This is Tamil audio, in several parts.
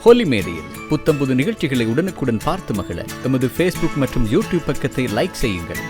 ஹோலி மேடையில் புத்தம்புது நிகழ்ச்சிகளை உடனுக்குடன் பார்த்து மகிழ எமது ஃபேஸ்புக் மற்றும் யூடியூப் பக்கத்தை லைக் செய்யுங்கள்.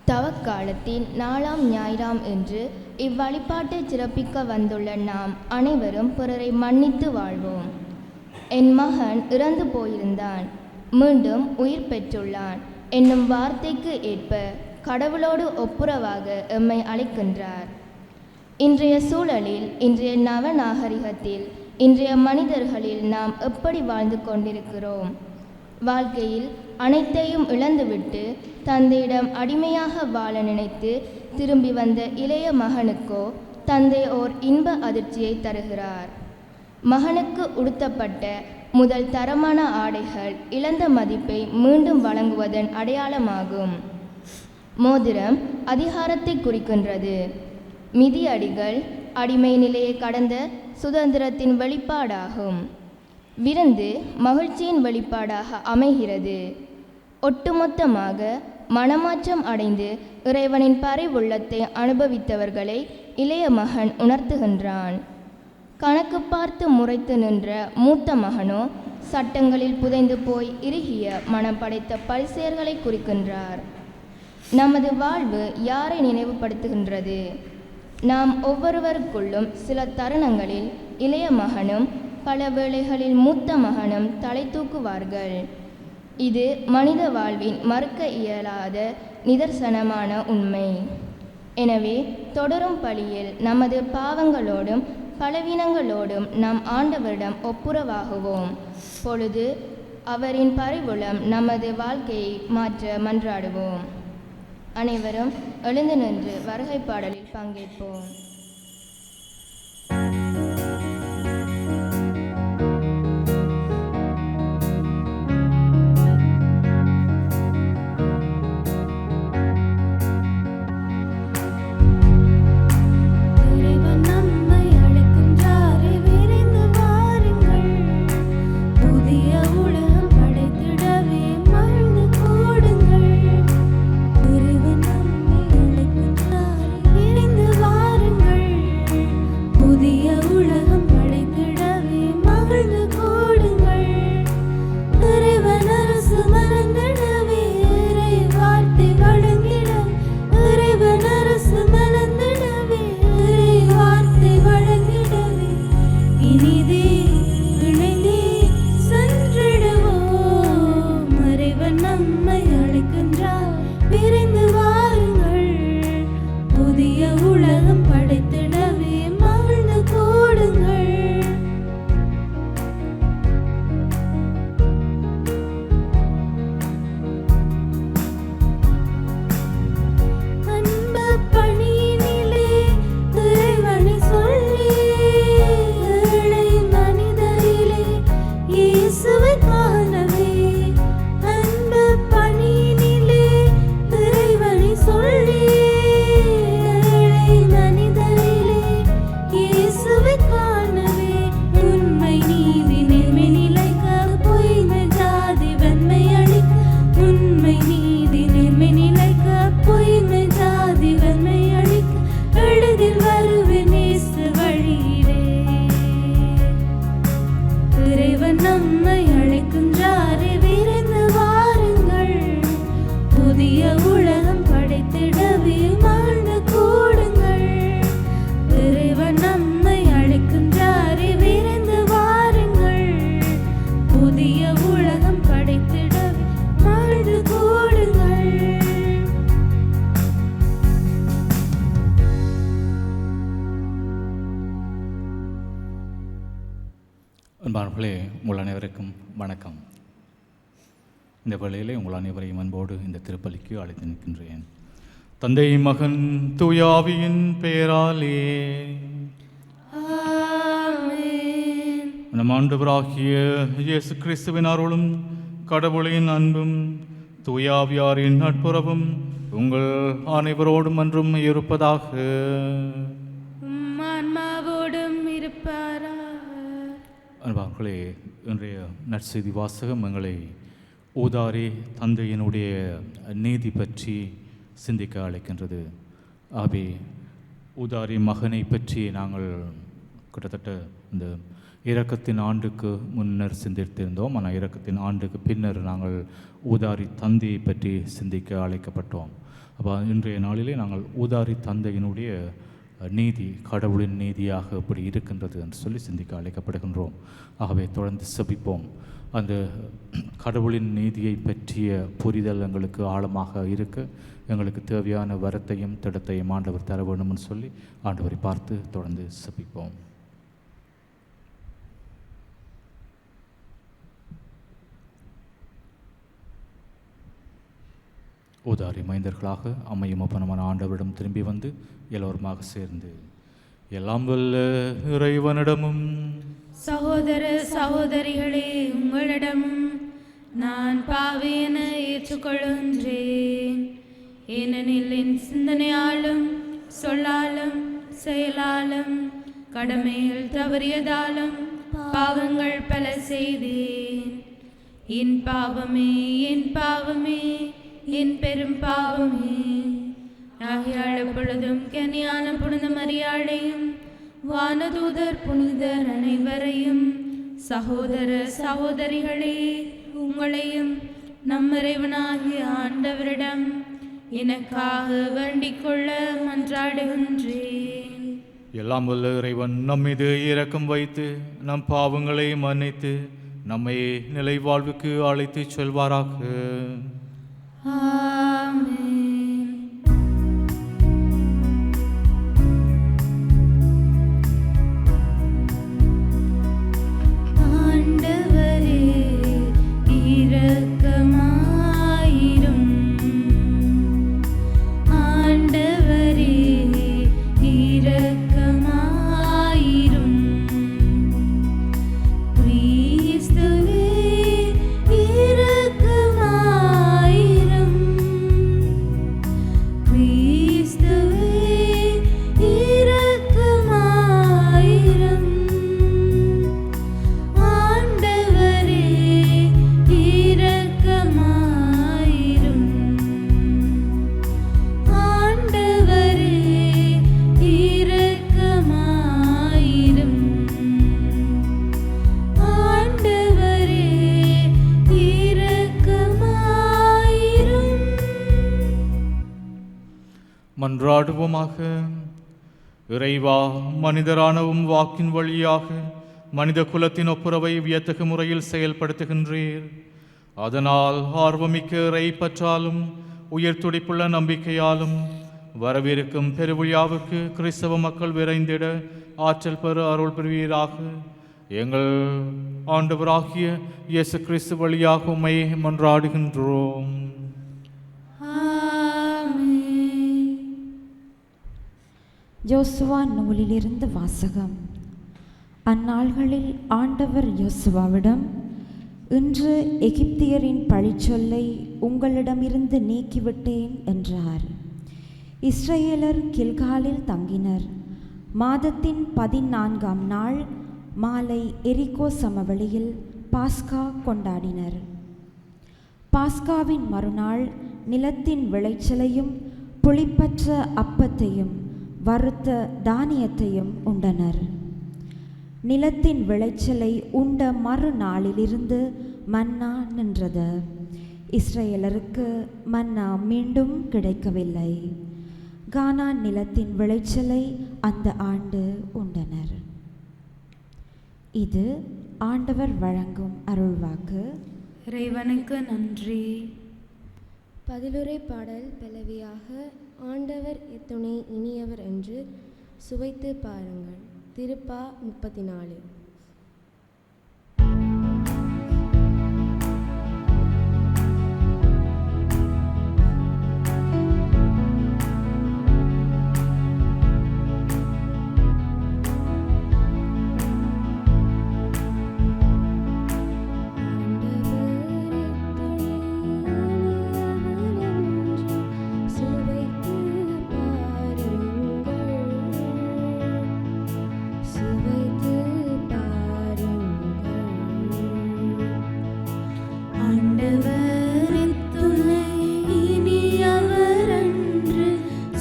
தவக்காலத்தின் 4ஆம் ஞாயிறாம் என்று இவ்வழிபாட்டை சிறப்பிக்க வந்துள்ள நாம் அனைவரும் பிறரை மன்னித்து வாழ்வோம். என் மகன் இறந்து போயிருந்தான், மீண்டும் உயிர் பெற்றுள்ளான் என்னும் வார்த்தைக்கு ஏற்ப கடவுளோடு ஒப்புரவாக எம்மை அழைக்கின்றார். இன்றைய சூழலில், இன்றைய நவநாகரிகத்தில், இன்றைய மனிதர்களில் நாம் எப்படி வாழ்ந்து கொண்டிருக்கிறோம்? வாழ்க்கையில் அனைத்தையும் இழந்துவிட்டு தந்தையிடம் அடிமையாக வாழ நினைத்து திரும்பி வந்த இளைய மகனுக்கோ தந்தை ஓர் இன்ப அதிர்ச்சியை தருகிறார். மகனுக்கு உடுத்தப்பட்ட முதல் தரமான ஆடைகள் இழந்த மதிப்பை மீண்டும் வழங்குவதன் அடையாளமாகும். மோதிரம் அதிகாரத்தை குறிக்கின்றது. மிதியடிகள் அடிமை நிலையை கடந்த சுதந்திரத்தின் வெளிப்பாடாகும். விருந்து மகிழ்ச்சியின் வெளிப்பாடாக அமைகிறது. ஒட்டுமொத்தமாக மனமாற்றம் அடைந்து இறைவனின் பரிவுள்ளத்தை அனுபவித்தவர்களை இளைய மகன் உணர்த்துகின்றான். கணக்கு பார்த்து முறைத்து நின்ற மூத்த மகனோ சட்டங்களில் புதைந்து போய் இறுகிய மனம் படைத்த பரிசேயர்களை குறிக்கின்றார். நமது வாழ்வு யாரை நினைவுபடுத்துகின்றது? நாம் ஒவ்வொருவருக்குள்ளும் சில தருணங்களில் இளைய மகனும் பல வேளைகளில் மூத்த மகனும் தலை தூக்குவார்கள். இது மனித வாழ்வின் மறுக்க இயலாத நிதர்சனமான உண்மை. எனவே தொடரும் பலியில் நமது பாவங்களோடும் பலவீனங்களோடும் நாம் ஆண்டவரிடம் ஒப்புரவாகுவோம். பொழுது அவரின் பரிவுளம் நமது வாழ்க்கையை மாற்ற மன்றாடுவோம். அனைவரும் எழுந்து நின்று வருகை பாடலில் பங்கேற்போம். அன்பானவர்களே, உங்கள் அனைவருக்கும் வணக்கம். இந்த வேளையிலே உங்கள் அனைவரையும் அன்போடு இந்த திருப்பலிக்கு அழைத்து நிற்கின்றேன். தந்தை, மகன், தூய ஆவியின் பெயராலே ஆமென். நம் ஆண்டவராகிய இயேசு கிறிஸ்துவின் அருளும் கடவுளின் அன்பும் தூயாவியாரின் நட்புறவும் உங்கள் அனைவரோடும் என்றும் இருப்பதாக. ஆன்மாவோடும் இருப்பாரா. அன்பார்களே, இன்றைய நற்செய்தி வாசகம் எங்களை ஊதாரி தந்தையினுடைய நீதி பற்றி சிந்திக்க அழைக்கின்றது. ஆகவே ஊதாரி மகனை பற்றி நாங்கள் கிட்டத்தட்ட இந்த இரக்கத்தின் ஆண்டுக்கு முன்னர் சிந்தித்திருந்தோம். ஆனால் இரக்கத்தின் ஆண்டுக்கு பின்னர் நாங்கள் ஊதாரி தந்தையை பற்றி சிந்திக்க அழைக்கப்பட்டோம். அப்போ இன்றைய நாளிலே நாங்கள் ஊதாரி தந்தையினுடைய நீதி, கடவுளின் நீதியாக எப்படி இருக்கின்றது என்று சொல்லி சிந்திக்க அழைக்கப்படுகின்றோம். ஆகவே தொடர்ந்து செபிப்போம். அந்த கடவுளின் நீதியை பற்றிய புரிதல் எங்களுக்கு ஆழமாக இருக்க எங்களுக்கு தேவையான வரத்தையும் திடத்தையும் ஆண்டவர் தர வேண்டும்னு சொல்லி ஆண்டவரை பார்த்து தொடர்ந்து செபிப்போம். ஊதாரி மைந்தர்களாக அம்மையும் அப்பனமான ஆண்டவரிடம் திரும்பி வந்து எல்லோருமாக சேர்ந்து எல்லாம் வல்ல இறைவனிடமும் சகோதர சகோதரிகளே, உங்களிடமும் நான் பாவியென ஏற்றுக்கொள்கின்றேன். ஏனெனில் என் சிந்தனையாலும் சொல்லாலும் செயலாலும் கடமையில் தவறியதாலும் பாவங்கள் பல செய்தேன். என் பாவமே, என் பாவமே, என் பெரும் பாவமே. ஆகையால் எப்பொழுதும் கன்னியான புனித மரியாளையும் வானதூதர் புனிதர் அனைவரையும் சகோதர சகோதரிகளே உங்களையும் நம் இறைவனாகிய ஆண்டவரிடம் எனக்காக வேண்டிக் கொள்ள மன்றாடுகின்றேன். எல்லாம் வல்ல இறைவன் நம் மீது இரக்கம் வைத்து நம் பாவங்களை மன்னித்து நம்மை நிலை வாழ்வுக்கு அழைத்து செல்வாராக. ஆமென். ஆண்டவரே இரக்கமாயிரும். ஆண்டவரே இரக்கமாயிரும். கிறிஸ்துவே இரக்கமாயிரும். கிறிஸ்துவே இரக்கமாயிரும். ஆண்டவரே இரக்கமாயிரும். ஆண்டவரே இரக்கமாயிரும். ஆண்டவரே இரக்கமாயிரும். மன்றாடுவோமாக. இறைவா, மனிதரானவும் வாக்கின் வழியாக மனித குலத்தின் ஒப்புரவை வியத்தகு முறையில் செயல்படுத்துகின்றீர். அதனால் ஆர்வமிக்க இறை பற்றாலும் உயிர் துடிப்புள்ள நம்பிக்கையாலும் வரவிருக்கும் பெருவிழாவுக்கு கிறிஸ்தவ மக்கள் விரைந்திட ஆற்றல் பெற அருள் புரிவீராக. எங்கள் ஆண்டவராகிய இயேசு கிறிஸ்து வழியாக உம்மை மன்றாடுகின்றோம். ஆமென். யோசுவா நூலிலிருந்து வாசகம். அந்நாள்களில் ஆண்டவர் யோசுவாவிடம், இன்று எகிப்தியரின் பழிச்சொல்லை உங்களிடமிருந்து நீக்கிவிட்டேன் என்றார். இஸ்ரவேலர் கில்காலில் தங்கினர். மாதத்தின் 14ஆம் நாள் மாலை எரிகோ சமவெளியில் பாஸ்கா கொண்டாடினர். பாஸ்காவின் மறுநாள் நிலத்தின் விளைச்சலையும் புளிப்பற்ற அப்பத்தையும் வறுத்த தானியத்தையும் உண்டனர். நிலத்தின் விளைச்சலை உண்ட மறுநாளிலிருந்து மன்னா நின்றது. இஸ்ரவேலருக்கு மன்னா மீண்டும் கிடைக்கவில்லை. கானான் நிலத்தின் விளைச்சலை அந்த ஆண்டு உண்டனர். இது ஆண்டவர் வழங்கும் அருள்வாக்கு. இறைவனுக்கு நன்றி. பதிலுரை பாடல் பல்லவியாக ஆண்டவர் எத்துணை இனியவர் என்று சுவைத்து பாருங்கள். திருப்பா 34. ஆண்டவர் ஆண்டவர் துணை இனி அவரன்று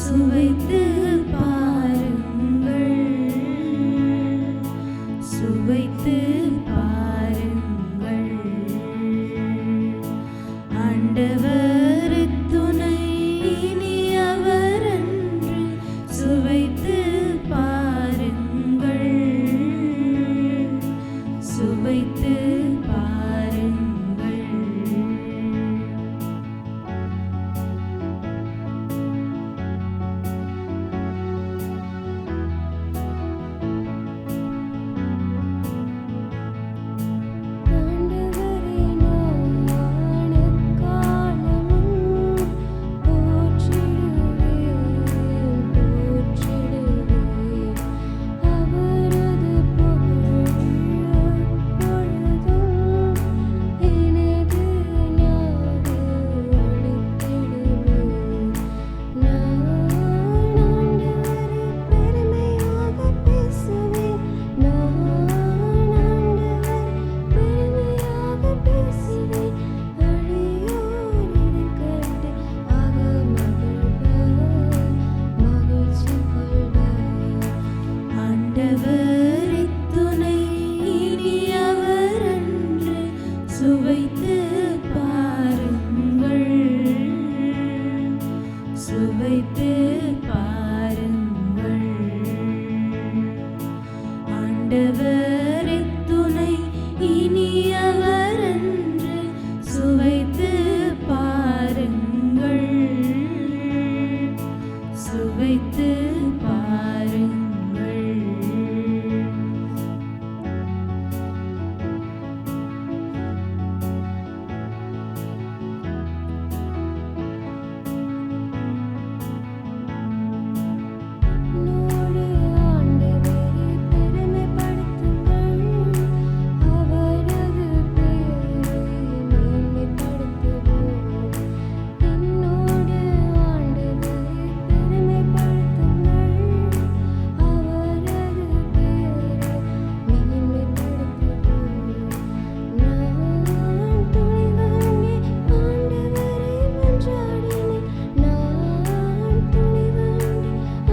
சுவைத்து பாருங்கள், சுவைத்து பாருங்கள். ஆண்டவர் துணை இனி அவரன்று சுவைத்து பாருங்கள், சுவைத்து பாருங்கள். ஆண்டவரே நான் காணமும் போற்றிடுவேன், போற்றிடுவேன். அவரது புகழ் எப்பொழுதும் எனது நாவில் ஒலித்திடுமே. நான் ஆண்டவரை பெருமையாக பேசுவேன், நான் ஆண்டவரை பெருமையாக பேசுவேன். அடியோர் இதைக் கண்டு மகிழ்வர், மகிழ்ச்சி கொள்வர். ஆண்டவர் துணை இனி அவரன்று சுவைத்து பாருங்கள், சுவைத்து பாருங்கள். ஆண்டவர் துணை இனி அவரன்று சுவைத்து பாருங்கள், சுவைத்து பாருங்கள். என்னோடு ஆண்டவரை பெருமைப்படுத்துங்கள், அவரது பெயரை மேன்மைப்படுத்துவோம். என்னோடு ஆண்டவரை பெருமைப்படுத்துங்கள், அவரது பெயரை மேன்மைப்படுத்துவோம். நான் துணிவானே ஆண்டவரை மன்றாடினேன், நான் துணிவானே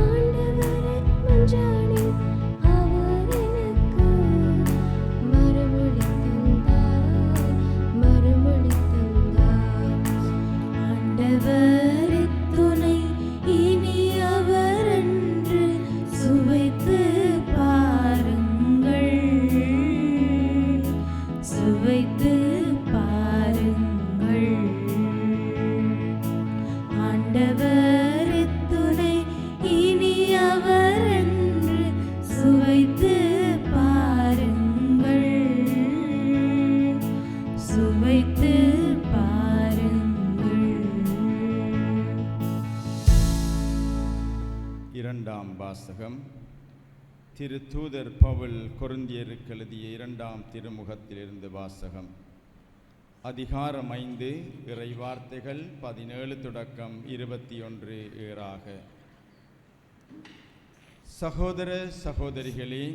ஆண்டவரை மன்றாடினேன். அவர் எனக்கு மறுமொழி தந்தார், மறுமொழி தந்தார். ஆண்டவர் துணை இனி அவரன்று சுவைத்து பாருங்கள், சுவைத்து பாருங்கள். ஆண்டவர் துணை இனி அவரன்று சுவைத்து பாருங்கள், சுவைத்து பாருங்கள். இரண்டாம் வாசகம். திரு தூதர் பவுல் கொரிந்தியருக்கு எழுதிய இரண்டாம் திருமுகத்திலிருந்து வாசகம். அதிகாரம் 5, இறை வார்த்தைகள் 17 தொடக்கம் 21 ஏறாக. சகோதர சகோதரிகளே,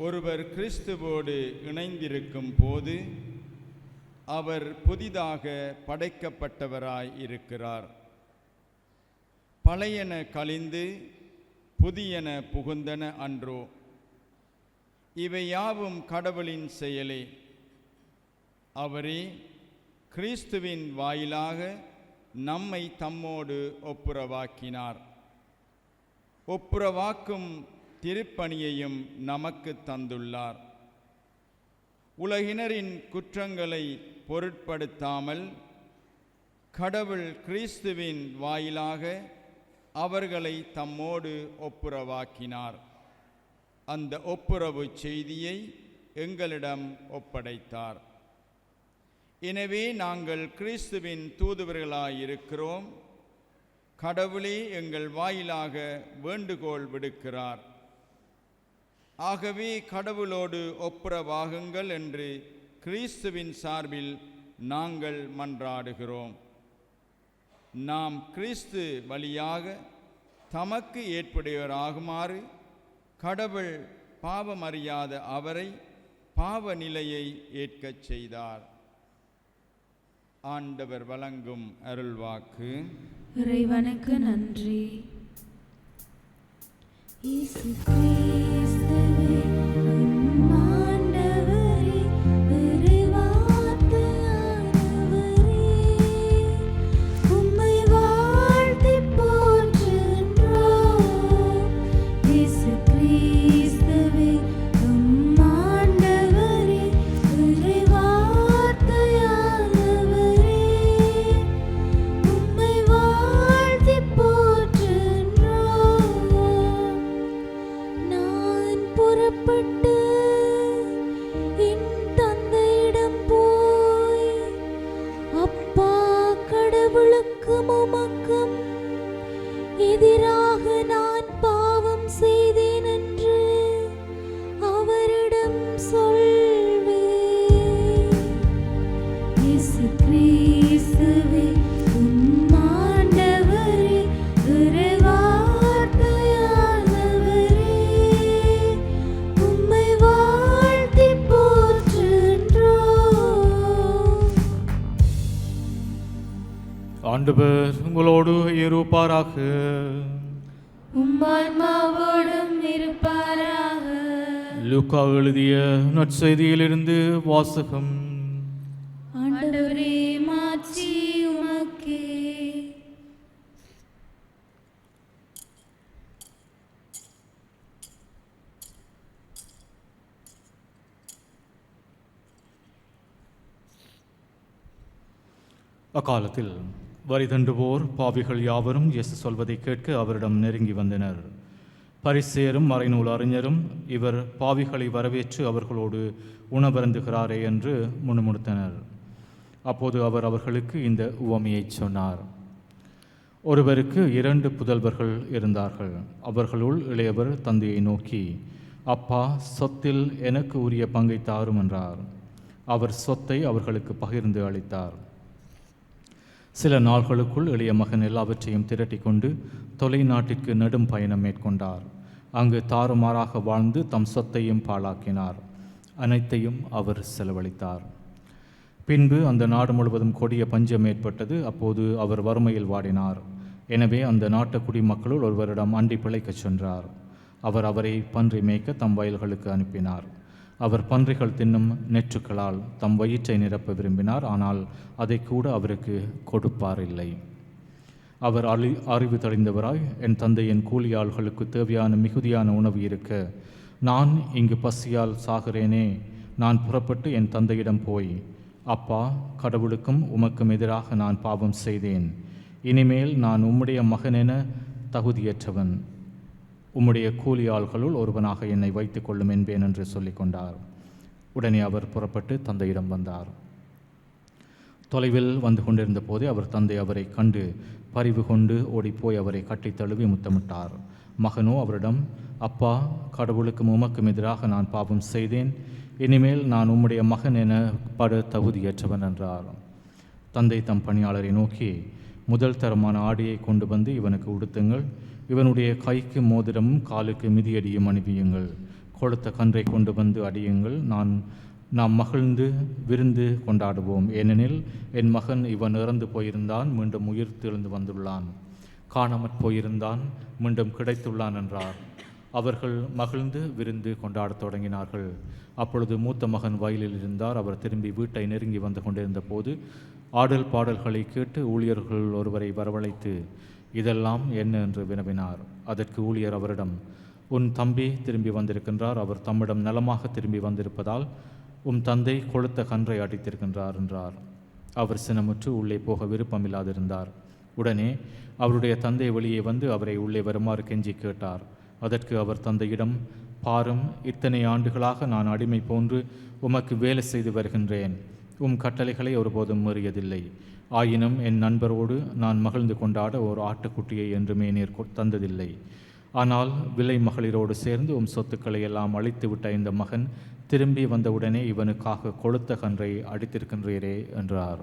ஒருவர் கிறிஸ்துவோடு இணைந்திருக்கும் போது அவர் புதிதாக படைக்கப்பட்டவராய் இருக்கிறார். பழையன கழிந்து புதியன புகுந்தன அன்றோ? இவை யாவும் கடவுளின் செயலே. அவரே கிறிஸ்துவின் வாயிலாக நம்மை தம்மோடு ஒப்புரவாக்கினார். ஒப்புரவாக்கும் திருப்பணியையும் நமக்கு தந்துள்ளார். உலகினரின் குற்றங்களை பொருட்படுத்தாமல் கடவுள் கிறிஸ்துவின் வாயிலாக அவர்களை தம்மோடு ஒப்புரவாக்கினார். அந்த ஒப்புரவு செய்தியை எங்களிடம் ஒப்படைத்தார். எனவே நாங்கள் கிறிஸ்துவின் தூதுவர்களாயிருக்கிறோம். கடவுளே எங்கள் வாயிலாக வேண்டுகோள் விடுக்கிறார். ஆகவே கடவுளோடு ஒப்புரவாகுங்கள் என்று கிறிஸ்துவின் சார்பில் நாங்கள் மன்றாடுகிறோம். நாம் கிறிஸ்து வழியாக தமக்கு ஏற்புடையவராகுமாறு கடவுள் பாவமறியாத அவரை பாவ நிலையை ஏற்கச் செய்தார். ஆண்டவர் வழங்கும் அருள்வாக்கு. இறைவனுக்கு நன்றி. இயேசு கிறிஸ்துவே உம் ஆண்டவரே, இறைவார்த்தையானவரே, உம்மை வாழ்த்திப் போற்றுகின்றோம். இயேசு கிறிஸ்துவே உம் ஆண்டவரே, இறைவார்த்தையானவரே, உம்மை வாழ்த்திப் போற்றுகின்றோம். நான் புறப்பட்டு என் தந்தையிடம் போய், அப்பா, கடவுளுக்கும் உமக்கும் எதிராக நான் பாவம் செய்தேன் என்று அவரிடம் சொல்வேன். இயேசு கிறிஸ்துவே உம் ஆண்டவரே, இறைவார்த்தையானவரே, உம்மை வாழ்த்திப் போற்றுகின்றோம். ஆண்டவர் உங்களோடு இருப்பாராக. உம் ஆன்மாவோடும் இருப்பாராக. லூக்கா எழுதிய நற்செய்தியிலிருந்து வாசகம். ஆண்டவரே, மாட்சி உமக்கே. அக்காலத்தில் வரி தண்டுவோர் பாவிகள் யாவரும் இயேசு சொல்வதை கேட்க அவரிடம் நெருங்கி வந்தனர். பரிசேயரும் மறைநூல் அறிஞரும் இவர் பாவிகளை வரவேற்று அவர்களோடு உணவருந்துகிறாரே என்று முணுமுணுத்தனர். அப்போது அவர் அவர்களுக்கு இந்த உவமையை சொன்னார். ஒருவருக்கு 2 புதல்வர்கள் இருந்தார்கள். அவர்களுள் இளையவர் தந்தையை நோக்கி, அப்பா, சொத்தில் எனக்கு உரிய பங்கை தாரும் என்றார். அவர் சொத்தை அவர்களுக்கு பகிர்ந்து அளித்தார். சில நாள்களுக்குள் இளைய மகன் எல்லாவற்றையும் திரட்டி கொண்டு தொலைநாட்டிற்கு நெடும் பயணம் மேற்கொண்டார். அங்கு தாறுமாறாக வாழ்ந்து தம் சொத்தையும் பாழாக்கினார். அனைத்தையும் அவர் செலவழித்தார். பின்பு அந்த நாடு முழுவதும் கொடிய பஞ்சம் ஏற்பட்டது. அப்போது அவர் வறுமையில் வாடினார். எனவே அந்த நாட்டு குடிமக்களுள் ஒருவரிடம் அண்டி பிழைக்கச் சென்றார். அவர் அவரை பன்றி மேய்க்க தம் வயல்களுக்கு அனுப்பினார். அவர் பன்றிகள் தின்னும் நெற்றுக்களால் தம் வயிற்றை நிரப்ப விரும்பினார். ஆனால் அதை கூட அவருக்கு கொடுப்பார் இல்லை. அவர் அறிவு தெளிந்தவராய், என் தந்தையின் கூலியாள்களுக்கு தேவையான மிகுதியான உணவு இருக்க நான் இங்கு பசியால் சாகிறேனே. நான் புறப்பட்டு என் தந்தையிடம் போய், அப்பா, கடவுளுக்கும் உமக்கும் எதிராக நான் பாவம் செய்தேன். இனிமேல் நான் உம்முடைய மகனென தகுதியற்றவன். உம்முடைய கூலியாள்களுள் ஒருவனாக என்னை வைத்துக் கொள்ளும் என்பேன் என்று சொல்லிக் கொண்டார். உடனே அவர் புறப்பட்டு தந்தையிடம் வந்தார். தொலைவில் வந்து கொண்டிருந்த போதே அவர் தந்தை அவரை கண்டு பரிவு கொண்டு ஓடிப்போய் அவரை கட்டி தழுவி முத்தமிட்டார். மகனோ அவரிடம், அப்பா, கடவுளுக்கும் உமக்கும் எதிராக நான் பாவம் செய்தேன். இனிமேல் நான் உம்முடைய மகன் என பட தகுதியற்றவன் என்றார். தந்தை தம் பணியாளரை நோக்கி, முதல் தரமான ஆடையை கொண்டு வந்து இவனுக்கு உடுத்துங்கள். இவனுடைய கைக்கு மோதிரமும் காலுக்கு மிதியடியும் அணிவியுங்கள். கொழுத்த கன்றை கொண்டு வந்து அடியுங்கள். நாம் மகிழ்ந்து விருந்து கொண்டாடுவோம். ஏனெனில் என் மகன் இவன் இறந்து போயிருந்தான், மீண்டும் உயிர் தெழுந்து வந்துள்ளான். காணாமற் போயிருந்தான், மீண்டும் கிடைத்துள்ளான் என்றார். அவர்கள் மகிழ்ந்து விருந்து கொண்டாடத் தொடங்கினார்கள். அப்பொழுது மூத்த மகன் வயலில் இருந்தார். அவர் திரும்பி வீட்டை நெருங்கி வந்து கொண்டிருந்த போது ஆடல் பாடல்களை கேட்டு ஊழியர்கள் ஒருவரை வரவழைத்து, இதெல்லாம் என்ன என்று வினவினார். அதற்கு ஊழியர் அவரிடம், உன் தம்பி திரும்பி வந்திருக்கின்றார். அவர் தம்மிடம் நலமாக திரும்பி வந்திருப்பதால் உம் தந்தை கொழுத்த கன்றை அடித்திருக்கின்றார் என்றார். அவர் சினமுற்று உள்ளே போக விருப்பமில்லாதிருந்தார். உடனே அவருடைய தந்தை வெளியே வந்து அவரை உள்ளே வருமாறு கெஞ்சி கேட்டார். அதற்கு அவர் தந்தையிடம், பாரும், இத்தனை ஆண்டுகளாக நான் அடிமை போன்று உமக்கு வேலை செய்து வருகின்றேன். உம் கட்டளைகளை ஒருபோதும் மீறியதில்லை. ஆயினும் என் நண்பரோடு நான் மகிழ்ந்து கொண்டாட ஒரு ஆட்டுக்குட்டியை என்றுமே நீர் தந்ததில்லை. ஆனால் விலை மகளிரோடு சேர்ந்து உம் சொத்துக்களை எல்லாம் அழித்துவிட்ட இந்த மகன் திரும்பி வந்தவுடனே இவனுக்காக கொழுத்த கன்றை அடித்திருக்கின்றீரே என்றார்.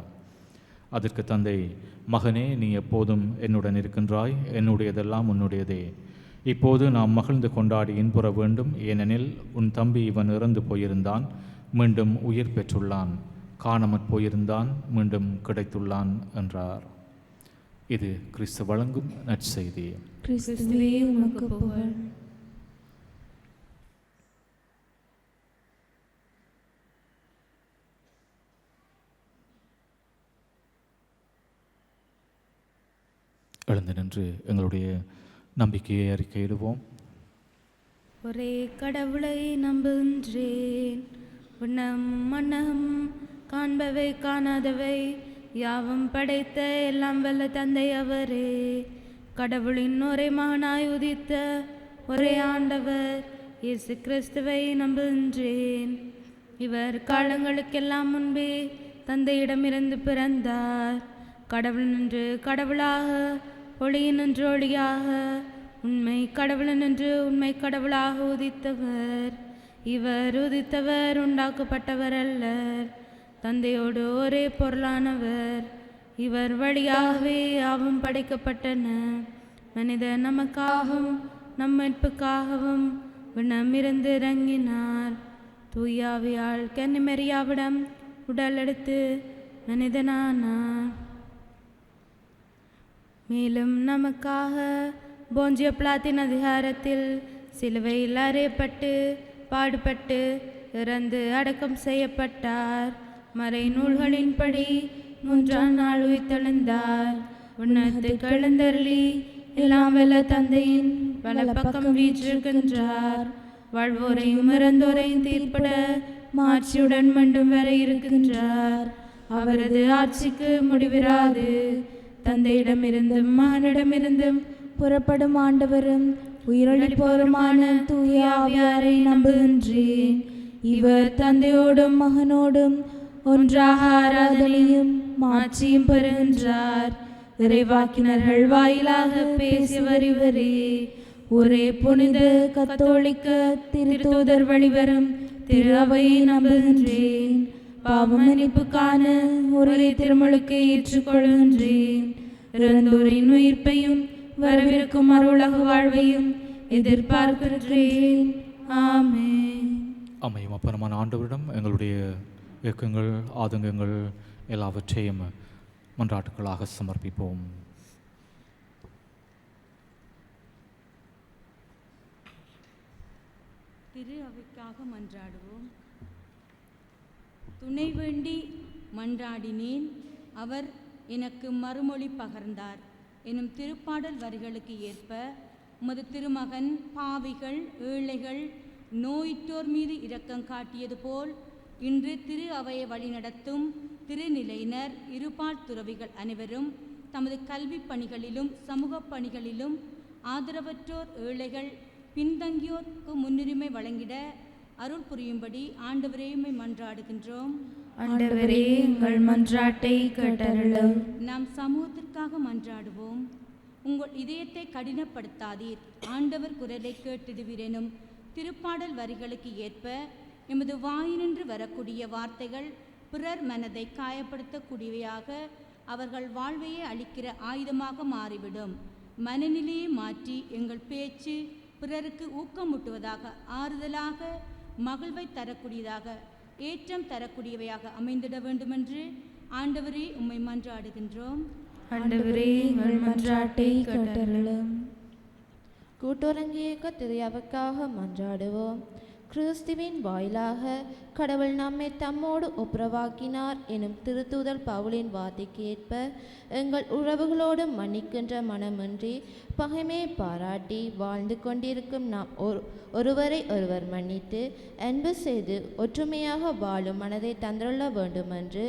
அதற்கு தந்தை, மகனே, நீ எப்போதும் என்னுடன் இருக்கின்றாய். என்னுடையதெல்லாம் உன்னுடையதே. இப்போது நாம் மகிழ்ந்து கொண்டாடி இன்புற வேண்டும். ஏனெனில் உன் தம்பி இவன் இறந்து போயிருந்தான், மீண்டும் உயிர் பெற்றுள்ளான். காணாமற் போயிருந்தான், மீண்டும் கிடைத்துள்ளான் என்றார். இது கிறிஸ்து வழங்கும் நற்செய்தி. கிறிஸ்துவே உமக்கு புகழ். எழுந்து நின்று எங்களுடைய நம்பிக்கையை அறிக்கையிடுவோம். ஒரே கடவுளை நம்புகின்றேன். உன்னம் மன்னம் காண்பவை காணாதவை யாவும் படைத்த எல்லாம் வல்ல தந்தை அவரே. கடவுளின் ஒரே மகனாய் உதித்த ஒரே ஆண்டவர் இயேசு கிறிஸ்துவை நம்புகின்றேன். இவர் காலங்களுக்கெல்லாம் முன்பே தந்தையிடமிருந்து பிறந்தார். கடவுள் நின்று கடவுளாக, ஒளியினின்று ஒளியாக, உண்மை கடவுளினின்று உண்மை கடவுளாக உதித்தவர். இவர் உதித்தவர் உண்டாக்கப்பட்டவர் அல்லர், தந்தையோடு ஒரே பொருளானவர். இவர் வழியாகவே யாவும் படைக்கப்பட்டன. மனித நமக்காகவும் நம் மீட்புக்காகவும் விண்ணமிருந்து இறங்கினார். தூயாவியால் கன்னிமரியாவிடம் உடல் எடுத்து மனிதனானார். மேலும் நமக்காக போஞ்சிய பிலாத்தின் அதிகாரத்தில் சிலுவையில் அறையப்பட்டு பாடுபட்டு இறந்து அடக்கம் செய்யப்பட்டார். மறை நூல்களின்படி 3ஆம் நாள் உயிர்த்தெழுந்தார். உன்னதத்துக்கு எழுந்தருளி எல்லாம் வல்ல தந்தையின் வலப்பக்கம் வீற்றிருக்கின்றார். வாழ்வோரையும் இறந்தோரையும் தீர்ப்பிட மாட்சியுடன் மீண்டும் வர இருக்கின்றார். அவரது ஆட்சிக்கு முடிவிராது. தந்தையிடமிருந்தும் மகனிடமிருந்தும் புறப்படும் ஆண்டவரும் உயிரளிப்போருமான தூய ஆவியாரை நம்புகின்றேன். இவர் தந்தையோடும் மகனோடும் ஒன்றாக ஆராதனையும் மாட்சியும் பெறுகின்றார். இறைவாக்கினர்கள் வாயிலாக பேசியவர் இவரே. ஒரே புனித கத்தோலிக்க திருத்தூதர் வழிவரும் திரு அவையை நம்புகின்றேன். பாவமன்னிப்புக்கான ஒரே திருமுழுக்கை ஏற்றுக்கொள்கின்றேன். இறந்தோரின் உயிர்ப்பையும் வரவிருக்கும் அருளக வாழ்வையும் எதிர்பார்க்கின்றேன். ஆமென். அம்மையும் அப்பனமான ஆண்டவரிடம் எங்களுடைய இயக்கங்கள், ஆதங்கங்கள் எல்லாவற்றையும் மன்றாட்டுக்களாக சமர்ப்பிப்போம். திரு அவைக்காக மன்றாடுவோம். துணை வேண்டி மன்றாடினேன், அவர் எனக்கு மறுமொழி பகர்ந்தார் எனும் திருப்பாடல் வரிகளுக்கு ஏற்ப உமது திருமகன் பாவிகள், ஏழைகள், நோயிற்றோர் மீது இரக்கம் காட்டியது போல் இன்று திரு அவையை வழிநடத்தும் திருநிலையினர், இருபால் துறவிகள் அனைவரும் தமது கல்வி பணிகளிலும் சமூக பணிகளிலும் ஆதரவற்றோர், ஏழைகள், பின்தங்கியோருக்கு முன்னுரிமை வழங்கிட அருள் புரியும்படி ஆண்டவரையுமை மன்றாடுகின்றோம். ஆண்டவரே, எங்கள் மன்றாட்டை கேட்டருளும். நாம் சமூகத்திற்காக மன்றாடுவோம். உங்கள் இதயத்தை கடினப்படுத்தாதீர், ஆண்டவர் குரலை கேட்டிடுவீரெனும் திருப்பாடல் வரிகளுக்கு ஏற்ப எமது வாயினின்று வரக்கூடிய வார்த்தைகள் பிறர் மனதை காயப்படுத்தக்கூடியவையாக, அவர்கள் வாழ்வையே அளிக்கிற ஆயுதமாக மாறிவிடும். மனநிலையை மாற்றி எங்கள் பேச்சு பிறருக்கு ஊக்கமூட்டுவதாக, ஆறுதலாக, மகிழ்வை தரக்கூடியதாக, ஏற்றம் தரக்கூடியவையாக அமைந்திட வேண்டுமென்று ஆண்டவரே உம்மை மன்றாடுகின்றோம். ஆண்டவரே, எங்கள் மன்றாட்டை கேட்டருளும். கூட்டுறங்கியக்க திரையவுக்காக மன்றாடுவோம். கிறிஸ்துவின் வாயிலாக கடவுள் நம்மை தம்மோடு ஒப்புரவாக்கினார் எனும் திருத்தூதர் பவுலின் வார்த்தைக்கு ஏற்ப எங்கள் உறவுகளோடு மன்னிக்கின்ற மனமின்றி பகைமையை பாராட்டி வாழ்ந்து கொண்டிருக்கும் நாம் ஒருவரை ஒருவர் மன்னித்து அன்பு செய்து ஒற்றுமையாக வாழும் மனதை தந்துள்ள வேண்டுமென்று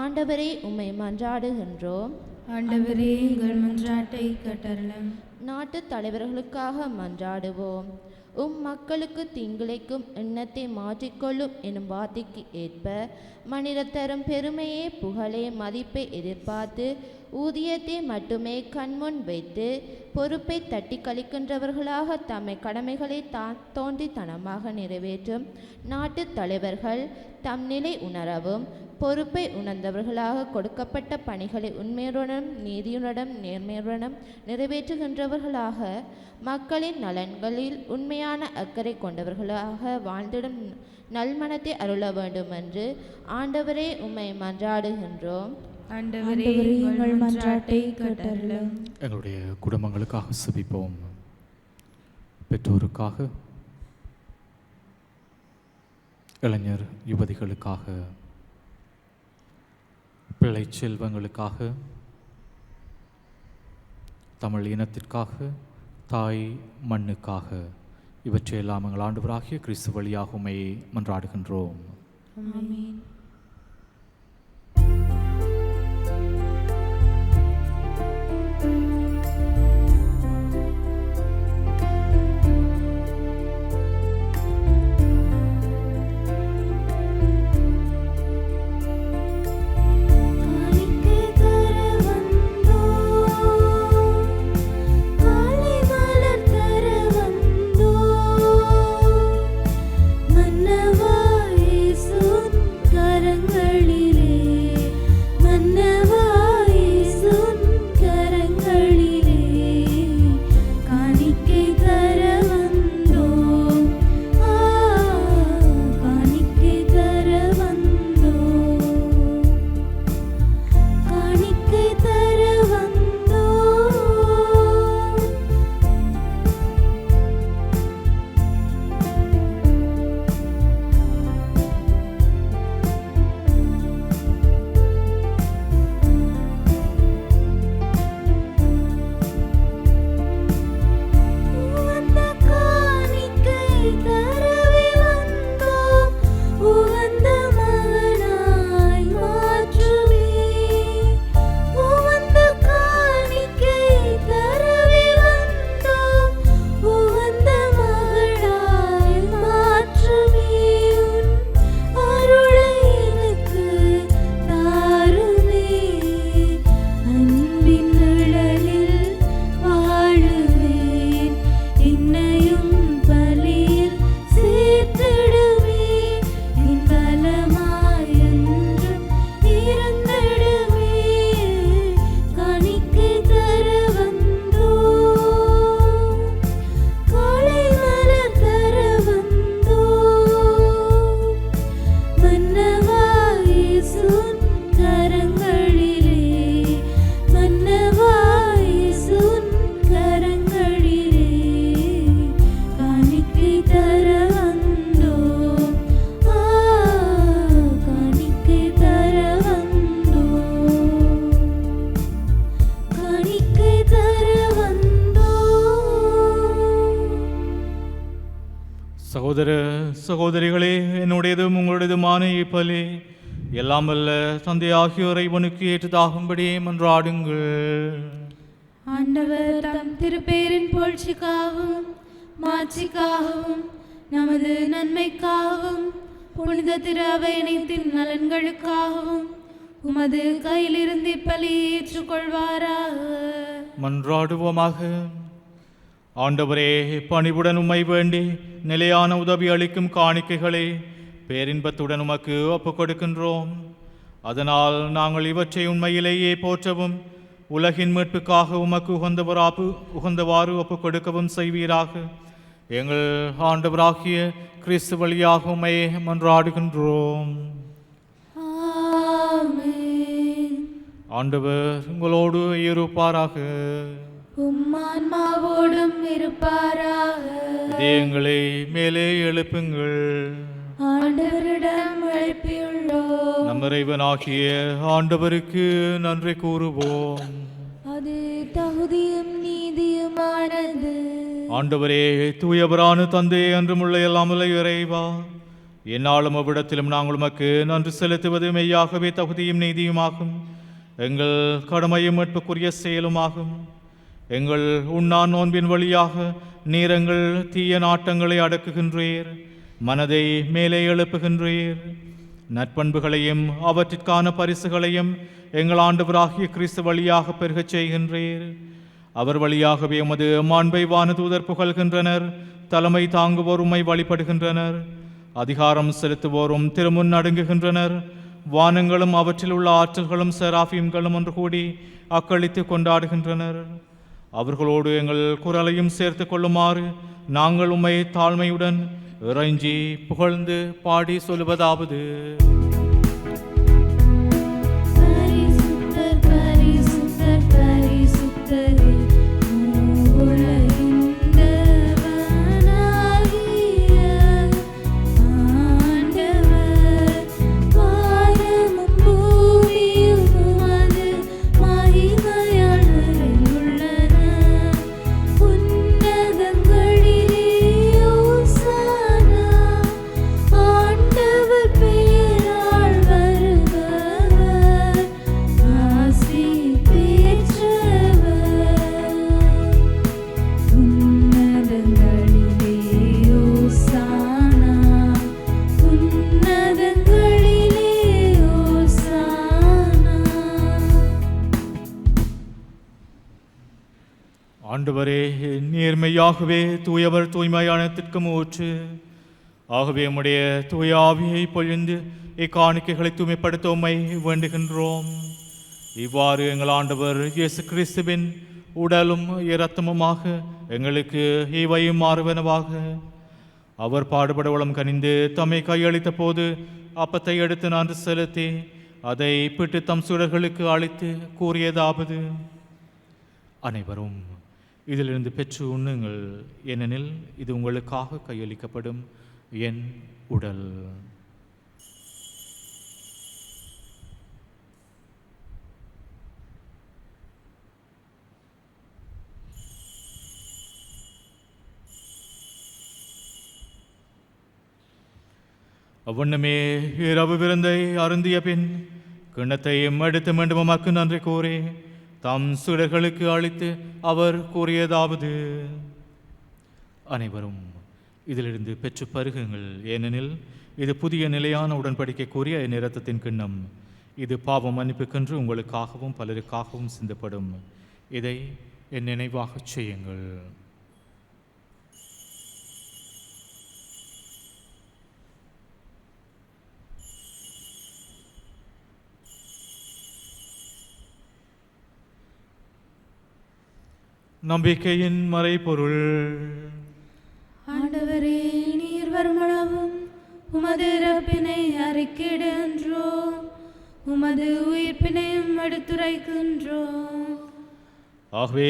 ஆண்டவரை உம்மை மன்றாடுகின்றோம். ஆண்டவரே, எங்கள் மன்றாட்டை கேட்டருளும். நாட்டு தலைவர்களுக்காக மன்றாடுவோம். மக்களுக்கு தீங்கிழைக்கும் எண்ணத்தை மாற்றிக்கொள்ளும் எனும் வார்த்தைக்கு ஏற்ப மனித தரும் பெருமையை, புகழை, மதிப்பை எதிர்பார்த்து ஊதியத்தை மட்டுமே கண்முன் வைத்து பொறுப்பை தட்டி கழிக்கின்றவர்களாக தம்மை கடமைகளை தோன்றித்தனமாக நிறைவேற்றும் நாட்டு தலைவர்கள் தம் நிலை உணரவும், பொறுப்பை உணர்ந்தவர்களாக கொடுக்கப்பட்ட பணிகளை உண்மையுடனும் நீதியுடனும் நேர்மையுடனும் நிறைவேற்றுகின்றவர்களாக, மக்களின் நலன்களில் உண்மையான அக்கறை கொண்டவர்களாக வாழ்ந்திடும் நல்மனத்தை அருள வேண்டும் என்று ஆண்டவரே உம்மை மன்றாடுகின்றோம். ஆண்டவரே எங்கள் மன்றாட்டை கேட்டருளும். எங்களுடைய குடும்பங்களுக்காக செபிப்போம். பெற்றோருக்காக, இளைஞர் யுவதிகளுக்காக, பிள்ளை செல்வங்களுக்காக, தமிழ் இனத்திற்காக, தாய் மண்ணுக்காக, இவற்றையெல்லாம் எங்கள் ஆண்டவராகிய கிறிஸ்து வழியாக உம்மை மன்றாடுகின்றோம். ஆமென். சகோதர சகோதரிகளே, என்னுடையதும் உங்களுடையதுமான இப்பலி எல்லாம் வல்ல தந்தை ஆகியோரை இவனுக்கு ஏற்றதாகும்படி மன்றாடுங்கள். ஆண்டவர் தம் திருப்பேரின் புகழ்ச்சிக்காகவும் மாட்சிக்காகவும் நமது நன்மைக்காகவும் புனித திரு அவை அனைத்தின் நலன்களுக்காகவும் உமது கையிலிருந்து இப்பலி ஏற்றுக்கொள்வாராக. மன்றாடுவோமாக. ஆண்டவரே, பணிவுடன் உம்மை வேண்டி நிலையான உதவி அளிக்கும் காணிக்கைகளை பேரின்பத்துடன் உமக்கு ஒப்புக் கொடுக்கின்றோம். அதனால் நாங்கள் இவற்றை உண்மையிலேயே போற்றவும் உலகின் மீட்புக்காக உமக்கு உகந்தவாறு ஒப்புக் கொடுக்கவும் செய்வீராக. எங்கள் ஆண்டவராகிய கிறிஸ்து வழியாக உம்மை மன்றாடுகின்றோம். ஆமென். ஆண்டவர் உங்களோடு இருப்பாராக. உம்மான்மாவோடும் இருப்பாராக. இதயங்களை மேலே எழுப்புங்கள். ஆண்டவரிடம் எழுப்பியுள்ளோம். நம் இறைவனாகிய ஆண்டவருக்கு நன்றி கூறுவோம். அது தகுதியும் நீதியுமானது. ஆண்டவரே, தூயவரான தந்தை என்றுமுள்ள எல்லாமல்ல இறைவா, என்னாலும் அவ்விடத்திலும் நாங்கள் உமக்கு நன்றி செலுத்துவது மெய்யாகவே தகுதியும் நீதியுமாகும். எங்கள் கடமையும் மீட்புக்குரிய செயலுமாகும். எங்கள் உண்ணா நோன்பின் வழியாக நீர் எங்கள் தீய நாட்டங்களை அடக்குகின்றீர், மனதை மேலே எழுப்புகின்றீர். நற்பண்புகளையும் அவற்றிற்கான பரிசுகளையும் எங்கள் ஆண்டவராகிய கிறிஸ்து வழியாக பெருகச் செய்கின்றீர். அவர் வழியாகவே உமது மாண்பை வானதூதர் புகழ்கின்றனர். தலைமை தாங்குவோர் உம்மை வழிபடுகின்றனர். அதிகாரம் செலுத்துவோரும் திருமுன் நடுங்குகின்றனர். வானங்களும் அவற்றில் உள்ள ஆற்றல்களும் செராஃபீம்களும் ஒன்று கூடி அக்களித்து கொண்டாடுகின்றனர். அவர்களோடு எங்கள் குரலையும் சேர்த்து கொள்ளுமாறு நாங்கள் உம்மை தாழ்மையுடன் இறைஞ்சி புகழ்ந்து பாடி சொல்லுவதாவது: பரிசுத்தர் பரிசுத்தர் பரிசுத்தரே, உலகின் தேவனாகிய ஆண்டவர், வானமும் பூமியும் உமது மகிமையால் நிறைந்துள்ளன. உன்னதங்களிலே ஓசானா, ஆண்டவர் பெயரால் வருபவர் ஆசி பெற்றவர். உன்னதங்களிலே ஓசானா, உன்னதங்களிலே ஓசானா. ஆண்டவரே, நேர்மையாகவே தூயவர் தூய்மையானத்திற்கு ஊற்று. ஆகவே உம்முடைய தூய ஆவியை பொழிந்து இக்காணிக்கைகளை தூய்மைப்படுத்த உம்மை வேண்டுகின்றோம். இவ்வாறு எங்கள் ஆண்டவர் இயேசு கிறிஸ்துவின் உடலும் இரத்தமுமாக எங்களுக்கு இவையும் மாறுவனவாக. அவர் பாடுபட உளம் கனிந்து தம்மை கையளித்த போது அப்பத்தை எடுத்து நன்றி செலுத்தி அதை பிட்டு தம் சூழர்களுக்கு அளித்து கூறியதாவது: அனைவரும் இதிலிருந்து பெற்று உண்ணுங்கள், ஏனெனில் இது உங்களுக்காக கையளிக்கப்படும் என் உடல். அவ்வண்ணமே இரவு விருந்தை அருந்திய பின் கிண்ணத்தை எடுத்து மீண்டும் உமக்கு நன்றி கூறி தம் சீடர்களுக்கு அளித்து அவர் கூறியதாவது: அனைவரும் இதிலிருந்து பெற்று பருகுங்கள், ஏனெனில் இது புதிய நிலையான உடன்படிக்கைக்குரிய என் இரத்தத்தின் கிண்ணம். இது பாவம் மன்னிப்புக்கென்று உங்களுக்காகவும் பலருக்காகவும் சிந்தப்படும். இதை என் நினைவாகச் செய்யுங்கள். நம்பிக்கையின் மறைபொருள். ஆண்டவரே, நீர் வருமளவும் உமது இறப்பினை அறிக்கையிடுகின்றோம், உமது உயிர்ப்பினையும் எடுத்துரைக்கின்றோம். ஆகவே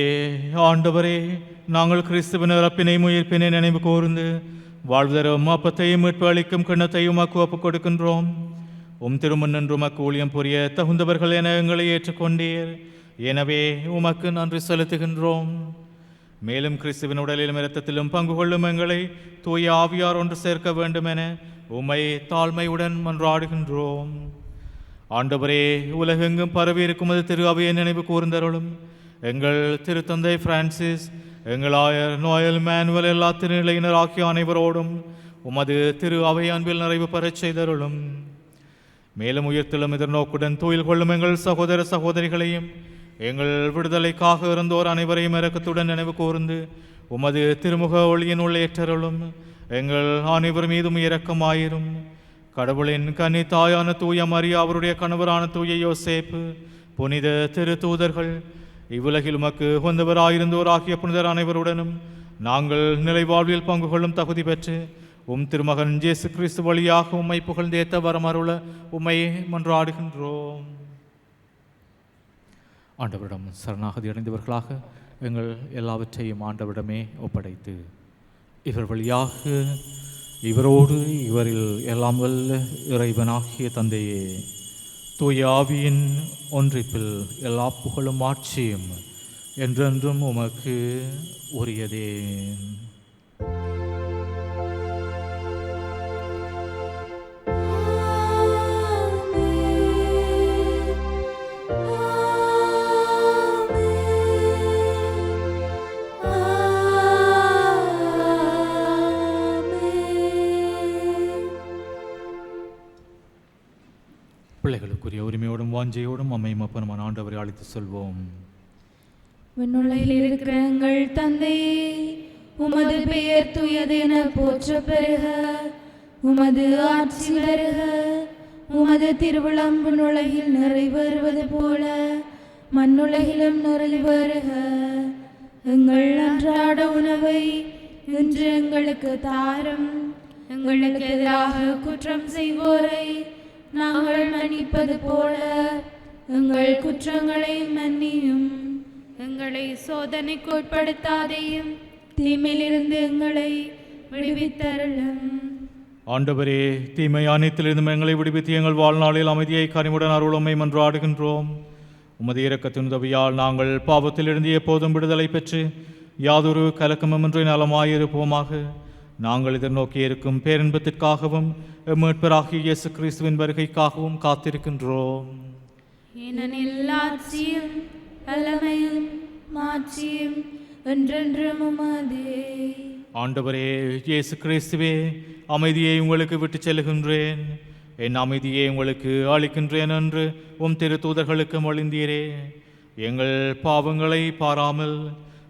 ஆண்டவரே, நாங்கள் கிறிஸ்துவின் இறப்பினையும் உயிர்ப்பினை நினைவு கூர்ந்து வாழ்வுதரும் அப்பத்தையும் மீட்பு அளிக்கும் கிண்ணத்தையும் உமக்கு ஒப்புக் கொடுக்கின்றோம். உம் திருமுன்னின்று உமக்கு ஊழியம் புரிய தகுந்தவர்கள் என எங்களை ஏற்றுக்கொண்டீர். எனவே உமக்கு நன்றி செலுத்துகின்றோம். மேலும் கிறிஸ்துவின் உடலிலும் இரத்தத்திலும் பங்கு கொள்ளும் எங்களை தூய ஆவியார் ஒன்று சேர்க்க வேண்டும் என உம்மை தாழ்மையுடன் மன்றாடுகின்றோம். ஆண்டவரே, உலகெங்கும் பரவி இருக்கும் அது திரு அவையை நினைவு கூர்ந்தருளும். எங்கள் திருத்தந்தை பிரான்சிஸ், எங்கள் ஆயர் நோயல் மேனுவல், எல்லா திருநிலையினர் ஆகிய அனைவரோடும் உமது திரு அவை அன்பில் நிறைவு பெறச் செய்தருளும். மேலும் உயிர்த்தெழும் எதிர்நோக்குடன் தூயில் கொள்ளும் எங்கள் சகோதர சகோதரிகளையும் எங்கள் விடுதலைக்காக இருந்தோர் அனைவரையும் இரக்கத்துடன் நினைவு கூர்ந்து உமது திருமுக ஒளியின் உள்ளேற்றருளும். எங்கள் அனைவர் மீதும் இரக்கமாயிரும். கடவுளின் கன்னி தாயான தூய மரியா, அவருடைய கணவரான தூய யோசேப்பு, புனித திரு தூதர்கள், இவ்வுலகில் உமக்கு உகந்தவராயிருந்தோர் ஆகிய புனிதர் அனைவருடனும் நாங்கள் நிலைவாழ்வில் பங்கு கொள்ளும் தகுதி பெற்று உம் திருமகன் இயேசு கிறிஸ்து வழியாக உம்மை புகழ்ந்தேத்த வரமருள உம்மை மன்றாடுகின்றோம். ஆண்டவரிடம் சரணாகதி அடைந்தவர்களாக எங்கள் எல்லாவற்றையும் ஆண்டவரிடமே ஒப்படைத்து இவர் வழியாக இவரோடு இவரில் எல்லாம் வல்ல இறைவனாகிய தந்தையே, தூய ஆவியின் ஒன்றிப்பில் எல்லா புகழும் ஆட்சியும் என்றென்றும் உமக்கு உரியதே. பிள்ளைகளுக்குரிய உரிமையோடும் வாஞ்சையோடும் அம்மையும் அப்பனுமான ஆண்டவரை அழைத்து செல்வோம். விண்ணுலகில் இருக்கிற எங்கள் தந்தையே, உமது பெயர் தூயதென போற்ற பெறுக, உமது ஆட்சி வருக, உமது திருவிழம் விண்ணுலகில் நிறைவேறுவது போல மண்ணுலகிலும் நிறைவேறுக. எங்கள் அன்றாட உணவை இன்று எங்களுக்கு தாரும், எங்களுக்கு எதிராக குற்றம் செய்வோரை நாங்கள் மன்னிப்பது போல எங்கள் குற்றங்களை மன்னியும். எங்களை சோதனைக்கு உட்படுத்தாதையும், தீமையிலிருந்து எங்களை விடுவித்தருளும். ஆண்டவரே, தீமை அனைத்திலிருந்தும் எங்களை விடுவித்து எங்கள் வாழ்நாளில் அமைதியை கனிவுடன் அருளுமை மன்றாடுகின்றோம். உமது இரக்கத்தின் உதவியால் நாங்கள் பாவத்திலிருந்து எப்போதும் விடுதலை பெற்று யாதொரு கலக்கமின்றி நலமாயிருப்போமாக. நாங்கள் எதிர்நோக்கி இருக்கும் பேரின்பத்திற்காகவும் மீட்பராகிய இயேசு கிறிஸ்துவின் வருகைக்காகவும் காத்திருக்கின்றோம். ஏனெனில் ஆட்சியும் வல்லமையும் மாட்சியும் என்றென்றும் உமதே. ஆண்டவரே இயேசு கிறிஸ்துவே, அமைதியை உங்களுக்கு விட்டுச் செல்கின்றேன், என் அமைதியை உங்களுக்கு அளிக்கின்றேன் என்று உம் திரு தூதர்களுக்கு மொழிந்தீரே. எங்கள் பாவங்களை பாராமல்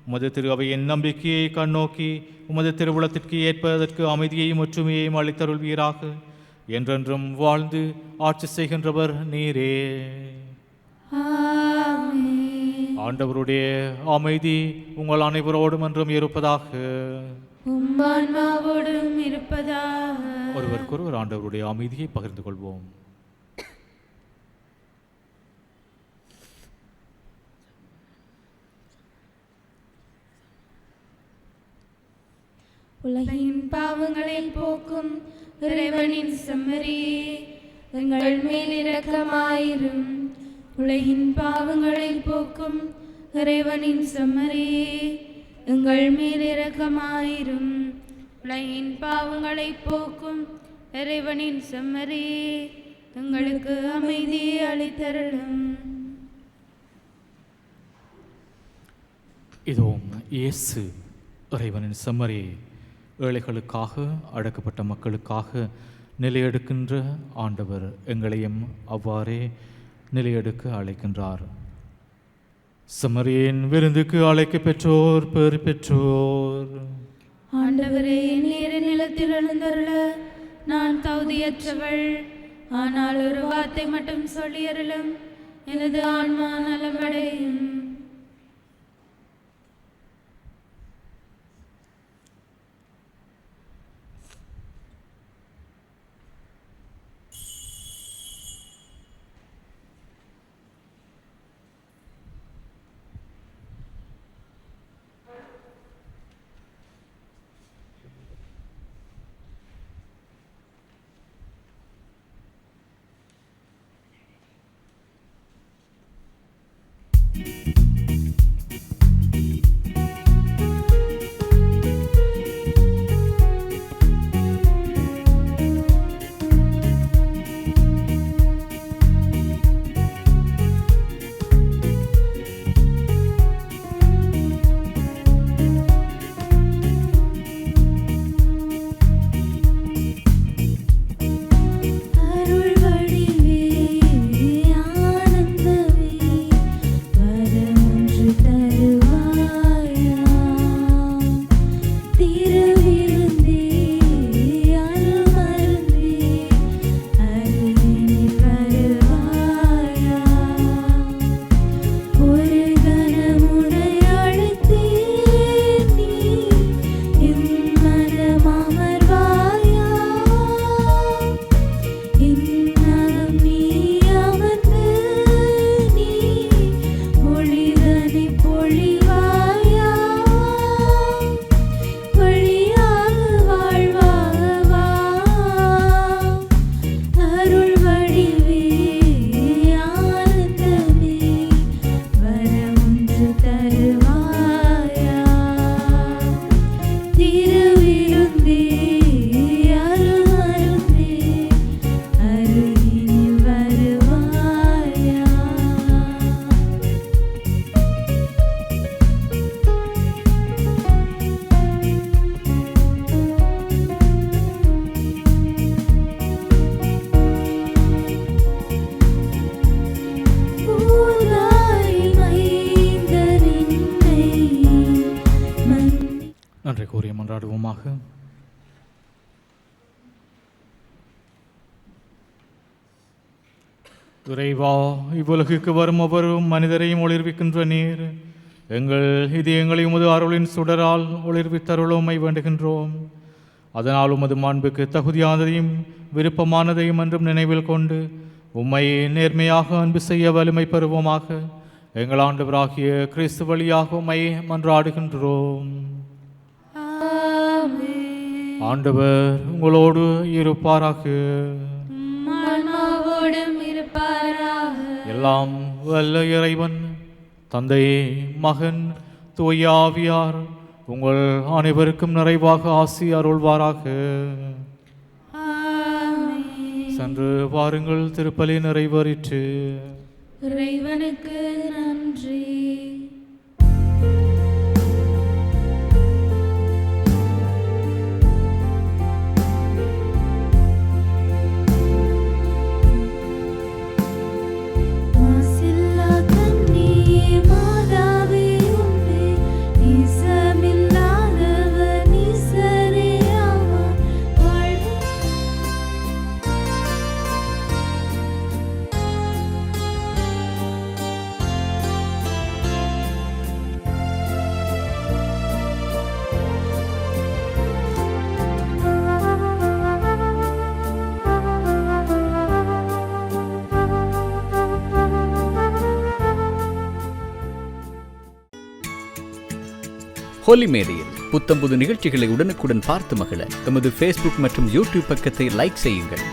உமது திரு அவையின் நம்பிக்கையை கண்ணோக்கி உமது திருவுளத்திற்கு ஏற்பதற்கு அமைதியையும் ஒற்றுமையையும் அளித்தருள்வீராக. என்றென்றும் வாழ்ந்து ஆட்சி செய்கின்றவர் நீரே. ஆண்டவருடைய அமைதி உங்கள் அனைவரோடும் என்றும் இருப்பதாக. உம்மான்மாவோடும் இருப்பதாக. ஒருவருக்கொருவர் ஆண்டவருடைய அமைதியை பகிர்ந்து கொள்வோம். உலகின் பாவங்களை போக்கும் இறைவனின் செம்மறியே, எங்கள் மேல் இரக்கமாயிரும். உலகின் பாவங்களை போக்கும் இறைவனின் செம்மறியே, எங்கள் மேல் இரக்கமாயிரும். உலகின் பாவங்களை போக்கும் இறைவனின் செம்மறியே, எங்களுக்கு அமைதியை அளித்தருளும். இதோ இயேசு இறைவனின் செம்மறியே, ஏழைகளுக்காக அடக்கப்பட்ட மக்களுக்காக நிலையெடுக்கின்ற ஆண்டவர் எங்களையும் அவ்வாறே நிலையெடுக்க அழைக்கின்றார். செம்மறியின் விருந்துக்கு அழைக்க பெற்றோர் பேறு பெற்றோர். ஆண்டவரே, நீர் நிலத்தில் எழுந்தருள நான் தகுதியற்றவள், ஆனால் ஒரு வார்த்தை மட்டும் சொல்லியருளும், எனது ஆன்மா நலமடையும். நன்றி கூறிய மன்றாடுவோமாக. இறைவா, இவ்வுலகுக்கு வரும் ஒவ்வொரு மனிதரையும் ஒளிர்விக்கின்ற நீர், எங்கள் இதயங்களை உமது அருளின் சுடரால் ஒளிர்வித்தருளுமை வேண்டுகின்றோம். அதனால் உமது மாண்புக்கு தகுதியானதையும் விருப்பமானதையும் என்றும் நினைவில் கொண்டு உம்மை நேர்மையாக அன்பு செய்ய வலிமை பெறுவோமாக. எங்கள் ஆண்டவராகிய கிறிஸ்து வழியாக உம்மை மன்றாடுகின்றோம். ஆண்டவர் உங்களோடு இருப்பாராக. ஆன்மாவோடும் இருப்பாராக. எல்லாம் வல்ல இறைவன் தந்தை, மகன், தூய ஆவியார் உங்கள் அனைவருக்கும் நிறைவாக ஆசி அருள்வாராக. சென்று வாருங்கள், திருப்பலி நிறைவேறிற்று. இறைவனுக்கு நன்றி. ஹோலி மேடையில் புத்தம்புது நிகழ்ச்சிகளை உடனுக்குடன் பார்த்து மகிழ எமது ஃபேஸ்புக் மற்றும் யூடியூப் பக்கத்தை லைக் செய்யுங்கள்.